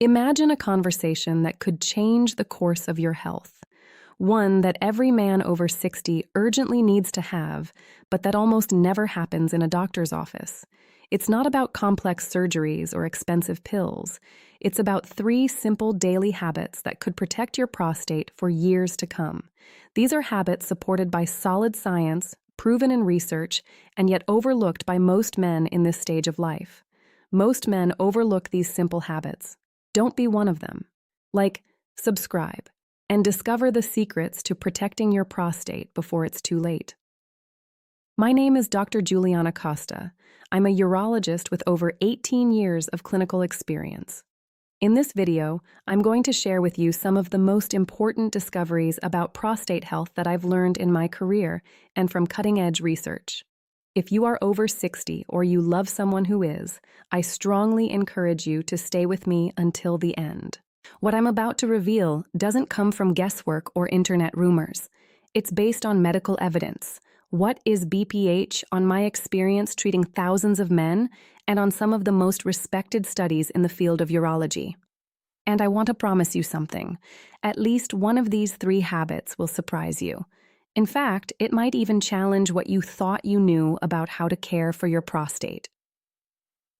Imagine a conversation that could change the course of your health. One that every man over 60 urgently needs to have, but that almost never happens in a doctor's office. It's not about complex surgeries or expensive pills. It's about 3 simple daily habits that could protect your prostate for years to come. These are habits supported by solid science, proven in research, and yet overlooked by most men in this stage of life. Most men overlook these simple habits. Don't be one of them. Like, subscribe, and discover the secrets to protecting your prostate before it's too late. My name is Dr. Juliana Costa. I'm a urologist with over 18 years of clinical experience. In this video, I'm going to share with you some of the most important discoveries about prostate health that I've learned in my career and from cutting-edge research. If you are over 60 or you love someone who is, I strongly encourage you to stay with me until the end. What I'm about to reveal doesn't come from guesswork or internet rumors. It's based on medical evidence. What is BPH on my experience treating thousands of men and on some of the most respected studies in the field of urology. And I want to promise you something. At least one of these 3 habits will surprise you. In fact, it might even challenge what you thought you knew about how to care for your prostate.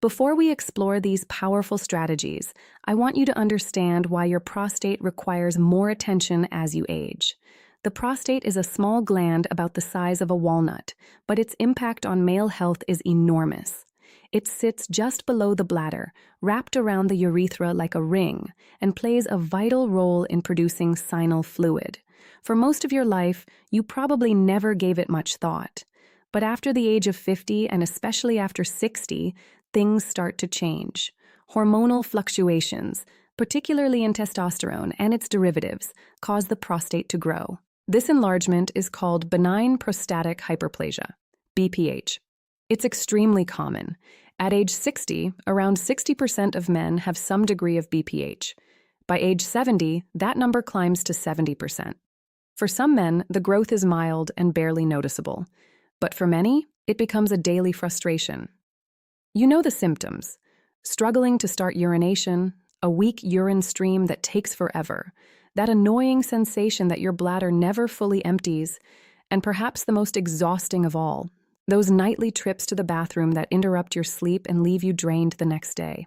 Before we explore these powerful strategies, I want you to understand why your prostate requires more attention as you age. The prostate is a small gland about the size of a walnut, but its impact on male health is enormous. It sits just below the bladder, wrapped around the urethra like a ring, and plays a vital role in producing seminal fluid. For most of your life, you probably never gave it much thought. But after the age of 50, and especially after 60, things start to change. Hormonal fluctuations, particularly in testosterone and its derivatives, cause the prostate to grow. This enlargement is called benign prostatic hyperplasia, BPH. It's extremely common. At age 60, around 60% of men have some degree of BPH. By age 70, that number climbs to 70%. For some men, the growth is mild and barely noticeable. But for many, it becomes a daily frustration. You know the symptoms: struggling to start urination, a weak urine stream that takes forever, that annoying sensation that your bladder never fully empties, and perhaps the most exhausting of all, those nightly trips to the bathroom that interrupt your sleep and leave you drained the next day.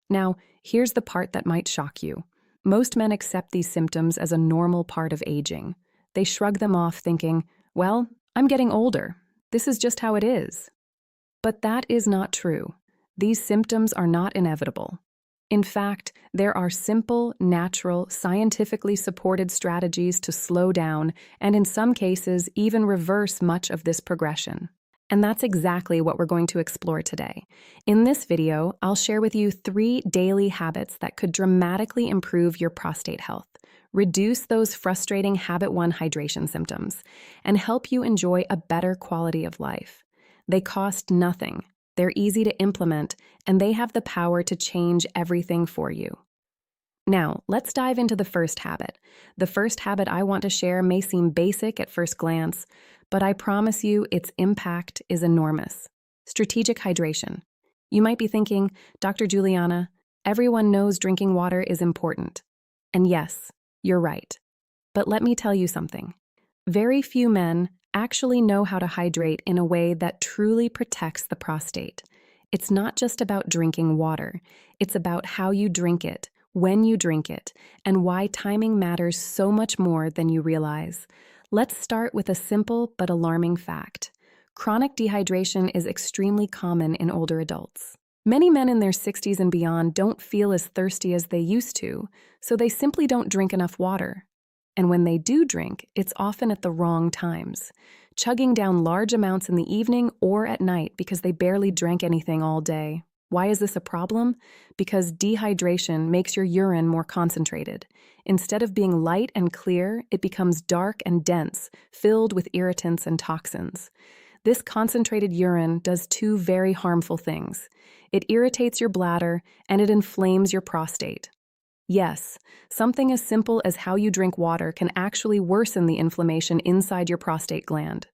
Now, here's the part that might shock you. Most men accept these symptoms as a normal part of aging. They shrug them off thinking, well, I'm getting older. This is just how it is. But that is not true. These symptoms are not inevitable. In fact, there are simple, natural, scientifically supported strategies to slow down and in some cases even reverse much of this progression. And that's exactly what we're going to explore today. In this video, I'll share with you 3 daily habits that could dramatically improve your prostate health, reduce those frustrating habit 1 hydration symptoms, and help you enjoy a better quality of life. They cost nothing, they're easy to implement, and they have the power to change everything for you. Now, let's dive into the first habit. The first habit I want to share may seem basic at first glance, but I promise you its impact is enormous. Strategic hydration. You might be thinking, Dr. Juliana, everyone knows drinking water is important. And yes, you're right. But let me tell you something. Very few men actually know how to hydrate in a way that truly protects the prostate. It's not just about drinking water. It's about how you drink it, when you drink it, and why timing matters so much more than you realize. Let's start with a simple but alarming fact. Chronic dehydration is extremely common in older adults. Many men in their 60s and beyond don't feel as thirsty as they used to, so they simply don't drink enough water. And when they do drink, it's often at the wrong times, chugging down large amounts in the evening or at night because they barely drank anything all day. Why is this a problem? Because dehydration makes your urine more concentrated. Instead of being light and clear, it becomes dark and dense, filled with irritants and toxins. This concentrated urine does 2 very harmful things. It irritates your bladder and it inflames your prostate. Yes, something as simple as how you drink water can actually worsen the inflammation inside your prostate gland.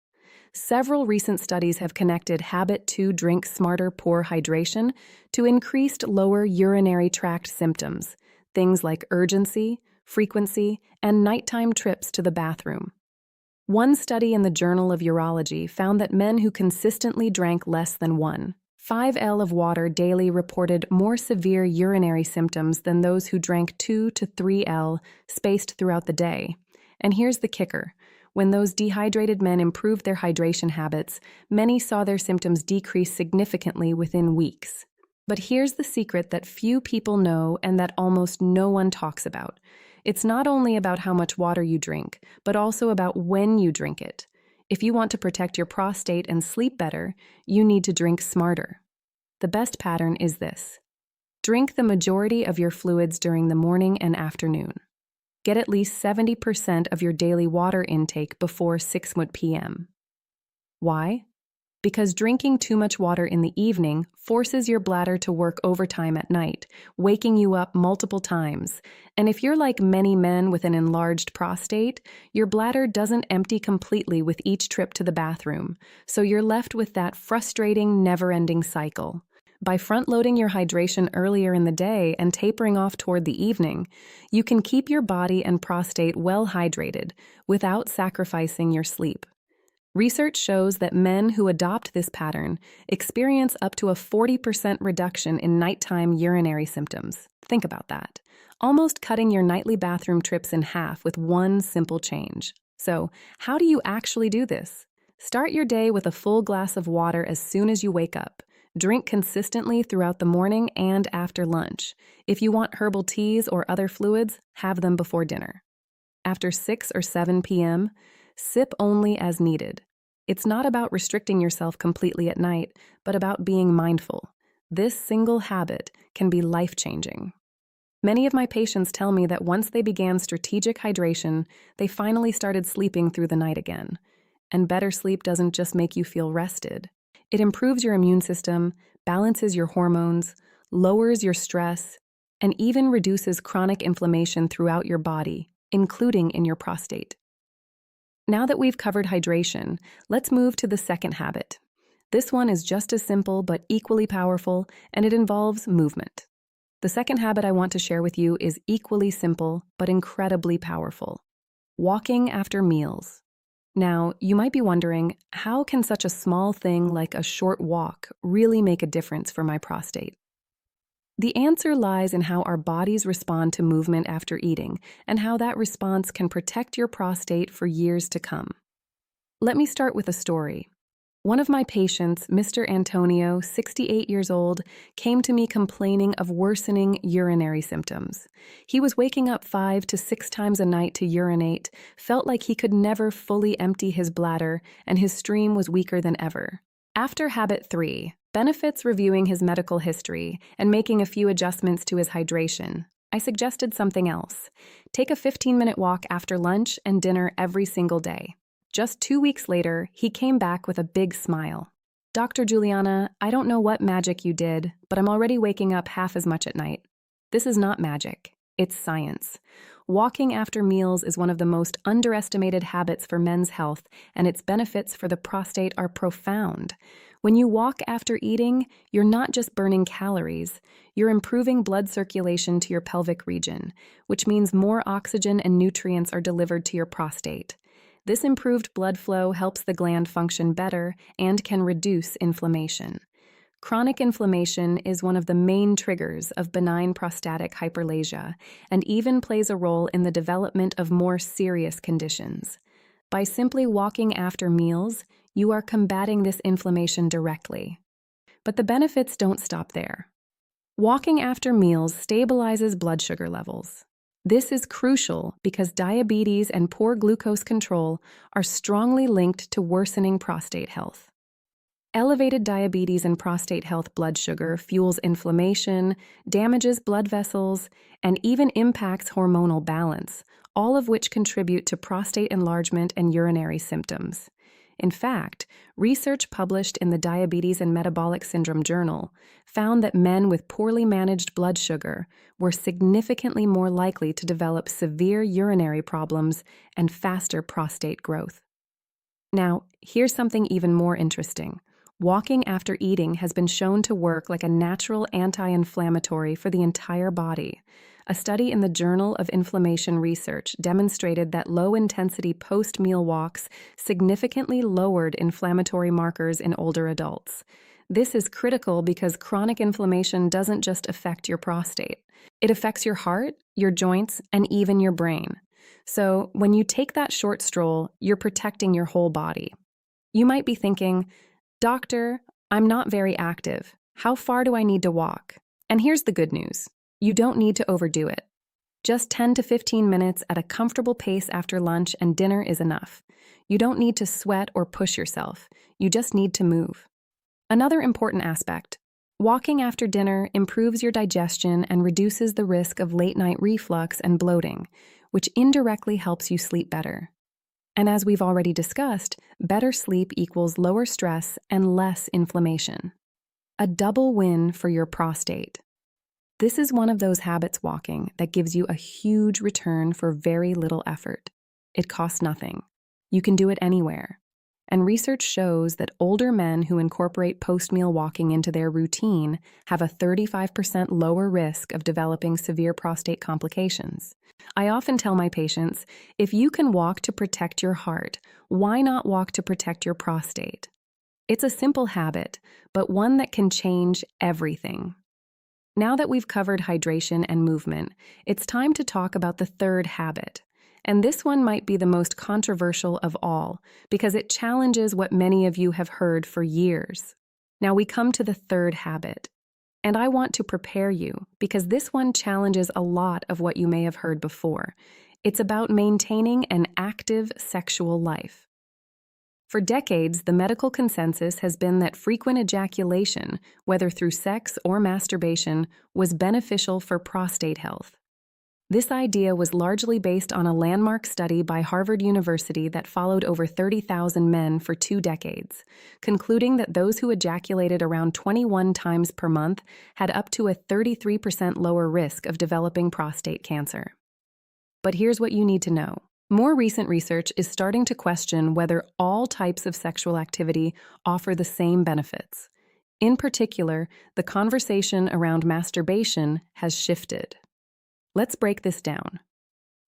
Several recent studies have connected habit 2 drink smarter poor hydration to increased lower urinary tract symptoms. things like urgency, frequency, and nighttime trips to the bathroom. One study in the Journal of Urology found that men who consistently drank less than 1.5 L of water daily reported more severe urinary symptoms than those who drank 2 to 3 L spaced throughout the day. And here's the kicker. When those dehydrated men improved their hydration habits, many saw their symptoms decrease significantly within weeks. But here's the secret that few people know and that almost no one talks about. It's not only about how much water you drink, but also about when you drink it. If you want to protect your prostate and sleep better, you need to drink smarter. The best pattern is this. Drink the majority of your fluids during the morning and afternoon. Get at least 70% of your daily water intake before 6 p.m. Why? Because drinking too much water in the evening forces your bladder to work overtime at night, waking you up multiple times. And if you're like many men with an enlarged prostate, your bladder doesn't empty completely with each trip to the bathroom, so you're left with that frustrating, never-ending cycle. By front-loading your hydration earlier in the day and tapering off toward the evening, you can keep your body and prostate well hydrated without sacrificing your sleep. Research shows that men who adopt this pattern experience up to a 40% reduction in nighttime urinary symptoms. Think about that. Almost cutting your nightly bathroom trips in half with one simple change. So, how do you actually do this? Start your day with a full glass of water as soon as you wake up. Drink consistently throughout the morning and after lunch. If you want herbal teas or other fluids, have them before dinner. After 6 or 7 p.m., sip only as needed. It's not about restricting yourself completely at night, but about being mindful. This single habit can be life-changing. Many of my patients tell me that once they began strategic hydration, they finally started sleeping through the night again. And better sleep doesn't just make you feel rested. It improves your immune system, balances your hormones, lowers your stress, and even reduces chronic inflammation throughout your body, including in your prostate. Now that we've covered hydration, let's move to the second habit. This one is just as simple but equally powerful, and it involves movement. The second habit I want to share with you is equally simple but incredibly powerful. Walking after meals. Now, you might be wondering, how can such a small thing like a short walk really make a difference for my prostate? The answer lies in how our bodies respond to movement after eating and how that response can protect your prostate for years to come. Let me start with a story. One of my patients, Mr. Antonio, 68 years old, came to me complaining of worsening urinary symptoms. He was waking up 5 to 6 times a night to urinate, felt like he could never fully empty his bladder, and his stream was weaker than ever. After habit 3, benefits reviewing his medical history and making a few adjustments to his hydration, I suggested something else. Take a 15-minute walk after lunch and dinner every single day. Just 2 weeks later, he came back with a big smile. Dr. Juliana, I don't know what magic you did, but I'm already waking up half as much at night. This is not magic. It's science. Walking after meals is one of the most underestimated habits for men's health, and its benefits for the prostate are profound. When you walk after eating, you're not just burning calories, you're improving blood circulation to your pelvic region, which means more oxygen and nutrients are delivered to your prostate. This improved blood flow helps the gland function better and can reduce inflammation. Chronic inflammation is one of the main triggers of benign prostatic hyperplasia and even plays a role in the development of more serious conditions. By simply walking after meals, you are combating this inflammation directly. But the benefits don't stop there. Walking after meals stabilizes blood sugar levels. This is crucial because diabetes and poor glucose control are strongly linked to worsening prostate health. Elevated diabetes and prostate health blood sugar fuels inflammation, damages blood vessels, and even impacts hormonal balance, all of which contribute to prostate enlargement and urinary symptoms. In fact, research published in the Diabetes and Metabolic Syndrome Journal found that men with poorly managed blood sugar were significantly more likely to develop severe urinary problems and faster prostate growth. Now, here's something even more interesting. Walking after eating has been shown to work like a natural anti-inflammatory for the entire body. A study in the Journal of Inflammation Research demonstrated that low-intensity post-meal walks significantly lowered inflammatory markers in older adults. This is critical because chronic inflammation doesn't just affect your prostate. It affects your heart, your joints, and even your brain. So, when you take that short stroll, you're protecting your whole body. You might be thinking, "Doctor, I'm not very active. How far do I need to walk?" And here's the good news. You don't need to overdo it. Just 10 to 15 minutes at a comfortable pace after lunch and dinner is enough. You don't need to sweat or push yourself. You just need to move. Another important aspect: walking after dinner improves your digestion and reduces the risk of late-night reflux and bloating, which indirectly helps you sleep better. And as we've already discussed, better sleep equals lower stress and less inflammation. A double win for your prostate. This is one of those habits walking that gives you a huge return for very little effort. It costs nothing. You can do it anywhere. And research shows that older men who incorporate post-meal walking into their routine have a 35% lower risk of developing severe prostate complications. I often tell my patients, if you can walk to protect your heart, why not walk to protect your prostate? It's a simple habit, but one that can change everything. Now that we've covered hydration and movement, it's time to talk about the third habit. And this one might be the most controversial of all, because it challenges what many of you have heard for years. Now we come to the third habit. And I want to prepare you, because this one challenges a lot of what you may have heard before. It's about maintaining an active sexual life. For decades, the medical consensus has been that frequent ejaculation, whether through sex or masturbation, was beneficial for prostate health. This idea was largely based on a landmark study by Harvard University that followed over 30,000 men for 2 decades, concluding that those who ejaculated around 21 times per month had up to a 33% lower risk of developing prostate cancer. But here's what you need to know. More recent research is starting to question whether all types of sexual activity offer the same benefits. In particular, the conversation around masturbation has shifted. Let's break this down.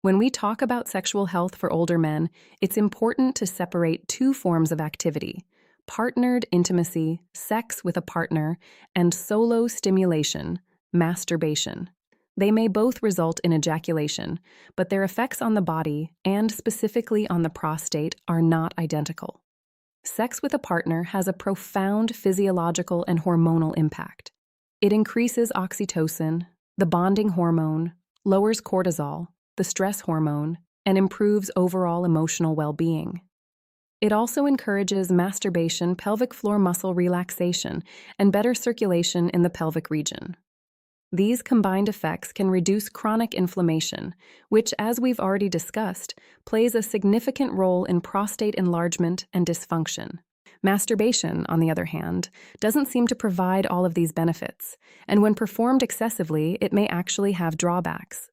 When we talk about sexual health for older men, it's important to separate 2 forms of activity: partnered intimacy, sex with a partner, and solo stimulation, masturbation. They may both result in ejaculation, but their effects on the body, and specifically on the prostate, are not identical. Sex with a partner has a profound physiological and hormonal impact. It increases oxytocin, the bonding hormone, lowers cortisol, the stress hormone, and improves overall emotional well-being. It also encourages masturbation, pelvic floor muscle relaxation, and better circulation in the pelvic region. These combined effects can reduce chronic inflammation, which, as we've already discussed, plays a significant role in prostate enlargement and dysfunction. Masturbation, on the other hand, doesn't seem to provide all of these benefits, and when performed excessively, it may actually have drawbacks.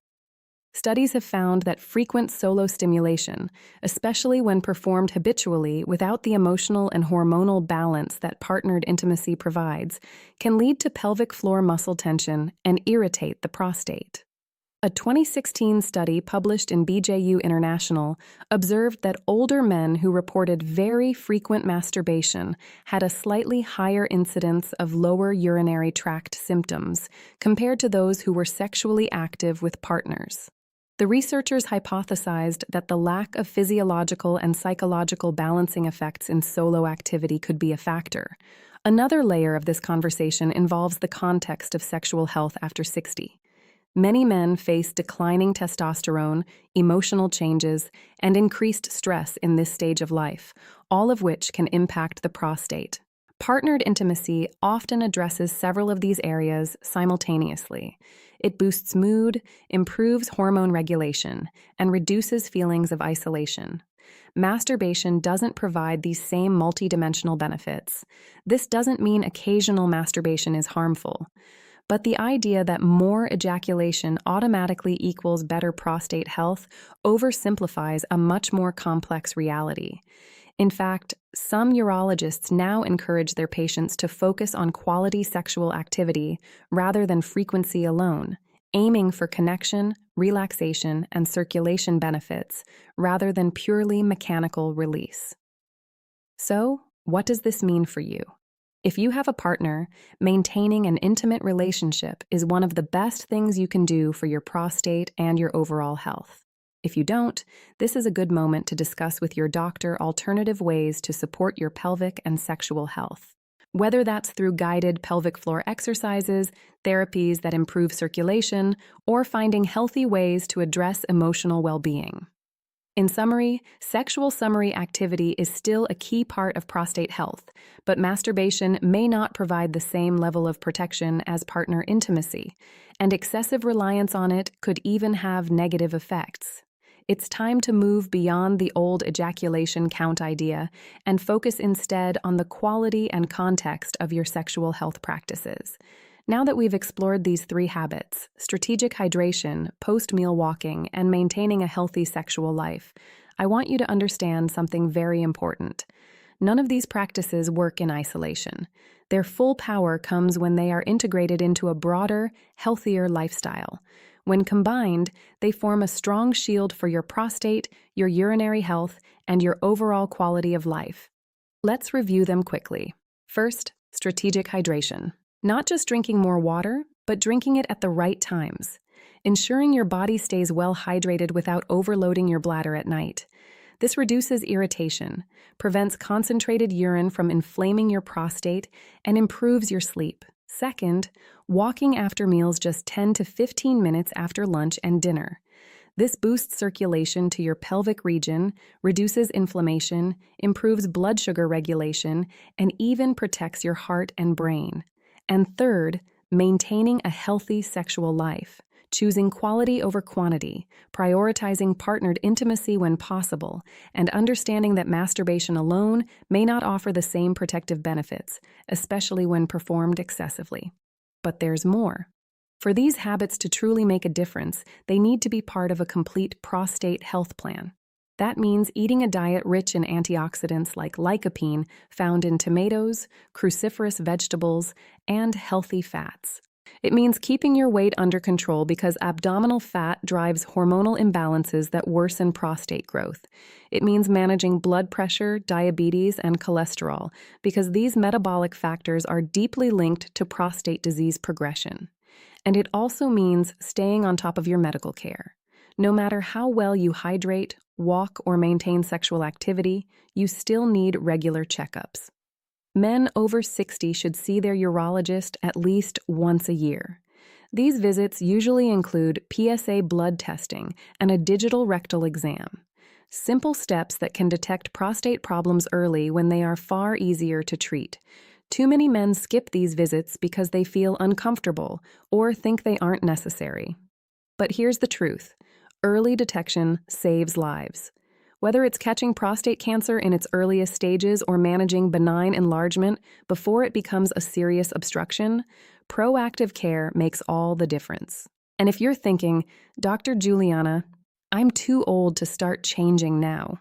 Studies have found that frequent solo stimulation, especially when performed habitually without the emotional and hormonal balance that partnered intimacy provides, can lead to pelvic floor muscle tension and irritate the prostate. A 2016 study published in BJU International observed that older men who reported very frequent masturbation had a slightly higher incidence of lower urinary tract symptoms compared to those who were sexually active with partners. The researchers hypothesized that the lack of physiological and psychological balancing effects in solo activity could be a factor. Another layer of this conversation involves the context of sexual health after 60. Many men face declining testosterone, emotional changes, and increased stress in this stage of life, all of which can impact the prostate. Partnered intimacy often addresses several of these areas simultaneously. It boosts mood, improves hormone regulation, and reduces feelings of isolation. Masturbation doesn't provide these same multidimensional benefits. This doesn't mean occasional masturbation is harmful. But the idea that more ejaculation automatically equals better prostate health oversimplifies a much more complex reality. In fact, some urologists now encourage their patients to focus on quality sexual activity rather than frequency alone, aiming for connection, relaxation, and circulation benefits rather than purely mechanical release. So, what does this mean for you? If you have a partner, maintaining an intimate relationship is one of the best things you can do for your prostate and your overall health. If you don't, this is a good moment to discuss with your doctor alternative ways to support your pelvic and sexual health. Whether that's through guided pelvic floor exercises, therapies that improve circulation, or finding healthy ways to address emotional well-being. In summary, sexual summary activity is still a key part of prostate health, but masturbation may not provide the same level of protection as partner intimacy, and excessive reliance on it could even have negative effects. It's time to move beyond the old ejaculation count idea and focus instead on the quality and context of your sexual health practices. Now that we've explored these 3 habits, strategic hydration, post-meal walking, and maintaining a healthy sexual life, I want you to understand something very important. None of these practices work in isolation. Their full power comes when they are integrated into a broader, healthier lifestyle. When combined, they form a strong shield for your prostate, your urinary health, and your overall quality of life. Let's review them quickly. First, strategic hydration. Not just drinking more water, but drinking it at the right times. Ensuring your body stays well hydrated without overloading your bladder at night. This reduces irritation, prevents concentrated urine from inflaming your prostate, and improves your sleep. Second, walking after meals just 10 to 15 minutes after lunch and dinner. This boosts circulation to your pelvic region, reduces inflammation, improves blood sugar regulation, and even protects your heart and brain. And third, maintaining a healthy sexual life, choosing quality over quantity, prioritizing partnered intimacy when possible, and understanding that masturbation alone may not offer the same protective benefits, especially when performed excessively. But there's more. For these habits to truly make a difference, they need to be part of a complete prostate health plan. That means eating a diet rich in antioxidants like lycopene found in tomatoes, cruciferous vegetables, and healthy fats. It means keeping your weight under control because abdominal fat drives hormonal imbalances that worsen prostate growth. It means managing blood pressure, diabetes, and cholesterol because these metabolic factors are deeply linked to prostate disease progression. And it also means staying on top of your medical care. No matter how well you hydrate, walk, or maintain sexual activity, you still need regular checkups. Men over 60 should see their urologist at least once a year. These visits usually include PSA blood testing and a digital rectal exam. Simple steps that can detect prostate problems early when they are far easier to treat. Too many men skip these visits because they feel uncomfortable or think they aren't necessary. But here's the truth. Early detection saves lives. Whether it's catching prostate cancer in its earliest stages or managing benign enlargement before it becomes a serious obstruction, proactive care makes all the difference. And if you're thinking, Dr. Juliana, I'm too old to start changing now,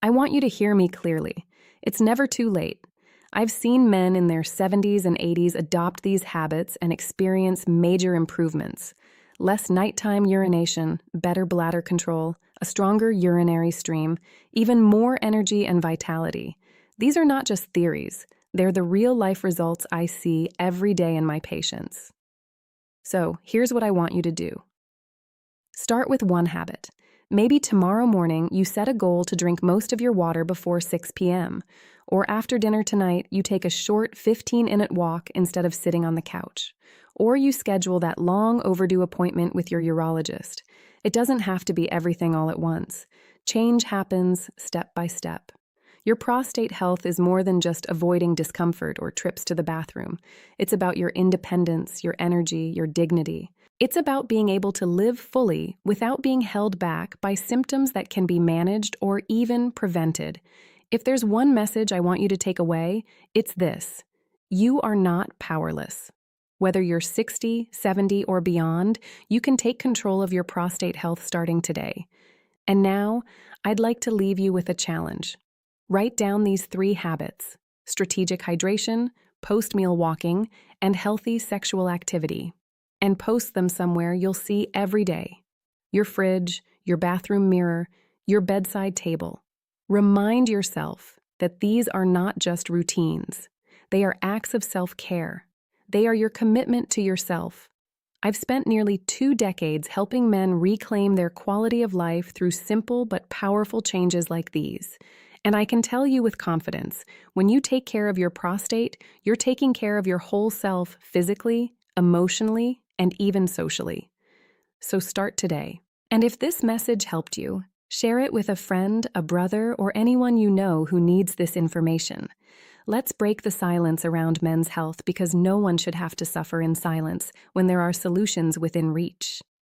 I want you to hear me clearly. It's never too late. I've seen men in their 70s and 80s adopt these habits and experience major improvements. Less nighttime urination, better bladder control, a stronger urinary stream, even more energy and vitality. These are not just theories. They're the real-life results I see every day in my patients. So, here's what I want you to do. Start with one habit. Maybe tomorrow morning you set a goal to drink most of your water before 6 p.m., or after dinner tonight you take a short 15-minute walk instead of sitting on the couch. Or you schedule that long overdue appointment with your urologist. It doesn't have to be everything all at once. Change happens step by step. Your prostate health is more than just avoiding discomfort or trips to the bathroom. It's about your independence, your energy, your dignity. It's about being able to live fully without being held back by symptoms that can be managed or even prevented. If there's one message I want you to take away, it's this. You are not powerless. Whether you're 60, 70, or beyond, you can take control of your prostate health starting today. And now, I'd like to leave you with a challenge. Write down these 3 habits: strategic hydration, post-meal walking, and healthy sexual activity. and post them somewhere you'll see every day. Your fridge, your bathroom mirror, your bedside table. Remind yourself that these are not just routines. They are acts of self-care. They are your commitment to yourself. I've spent nearly 2 decades helping men reclaim their quality of life through simple but powerful changes like these. And I can tell you with confidence, when you take care of your prostate, you're taking care of your whole self physically, emotionally, and even socially. So start today. And if this message helped you, share it with a friend, a brother, or anyone you know who needs this information. Let's break the silence around men's health because no one should have to suffer in silence when there are solutions within reach.